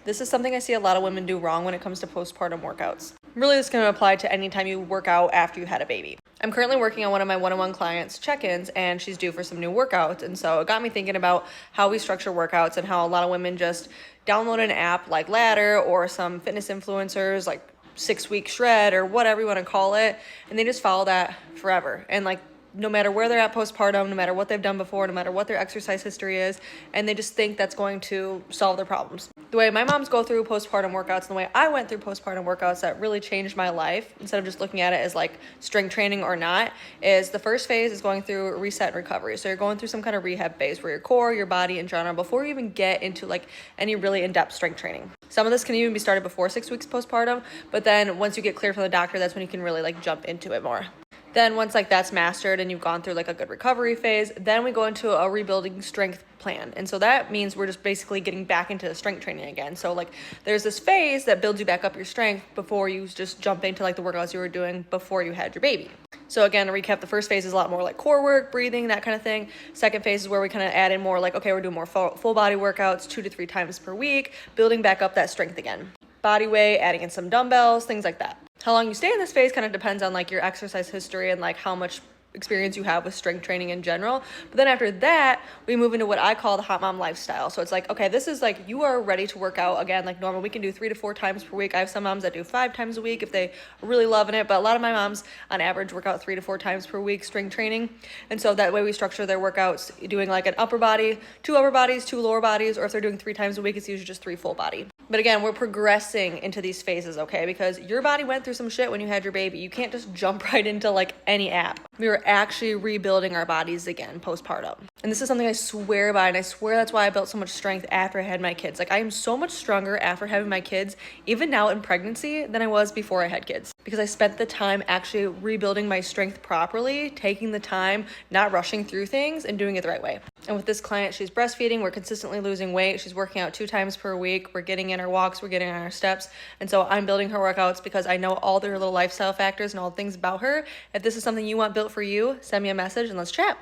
This is something I see a lot of women do wrong when it comes to postpartum workouts. Really, this can apply to any time you work out after you had a baby. I'm currently working on one of my one-on-one clients' check-ins, and she's due for some new workouts. And so it got me thinking about how we structure workouts and how a lot of women just download an app like Ladder or some fitness influencers like 6 Week Shred or whatever you want to call it, and they just follow that forever. And like, no matter where they're at postpartum, no matter what they've done before, no matter what their exercise history is, and they just think that's going to solve their problems. The way my moms go through postpartum workouts and the way I went through postpartum workouts that really changed my life, instead of just looking at it as like strength training or not, is the first phase is going through reset and recovery. So you're going through some kind of rehab phase for your core, your body in general, before you even get into like any really in-depth strength training. Some of this can even be started before 6 weeks postpartum, but then once you get cleared from the doctor, that's when you can really like jump into it more. Then once like that's mastered and you've gone through like a good recovery phase, then we go into a rebuilding strength plan. And so that means we're just basically getting back into strength training again. So like there's this phase that builds you back up your strength before you just jump into like the workouts you were doing before you had your baby. So again, to recap, the first phase is a lot more like core work, breathing, that kind of thing. Second phase is where we kind of add in more like, okay, we're doing more full body workouts 2 to 3 times per week, building back up that strength again. Body weight, adding in some dumbbells, things like that. How long you stay in this phase kind of depends on like your exercise history and like how much experience you have with strength training in general. But then after that, we move into what I call the hot mom lifestyle. So it's like, okay, this is like you are ready to work out again like normal. We can do 3 to 4 times per week. I have some moms that do 5 times a week if they are really loving it, but a lot of my moms on average work out 3 to 4 times per week strength training. And so that way we structure their workouts doing like an upper body, 2 upper bodies, 2 lower bodies, or if they're doing 3 times a week, it's usually just 3 full body. But again, we're progressing into these phases, okay? Because your body went through some shit when you had your baby. You can't just jump right into like any app. We were actually rebuilding our bodies again postpartum. And this is something I swear by, and I swear that's why I built so much strength after I had my kids. Like I am so much stronger after having my kids, even now in pregnancy, than I was before I had kids. Because I spent the time actually rebuilding my strength properly, taking the time, not rushing through things, and doing it the right way. And with this client, she's breastfeeding, we're consistently losing weight, she's working out 2 times per week, we're getting in our walks, we're getting on our steps, and so I'm building her workouts because I know all their little lifestyle factors and all the things about her. If this is something you want built for you, send me a message and let's chat.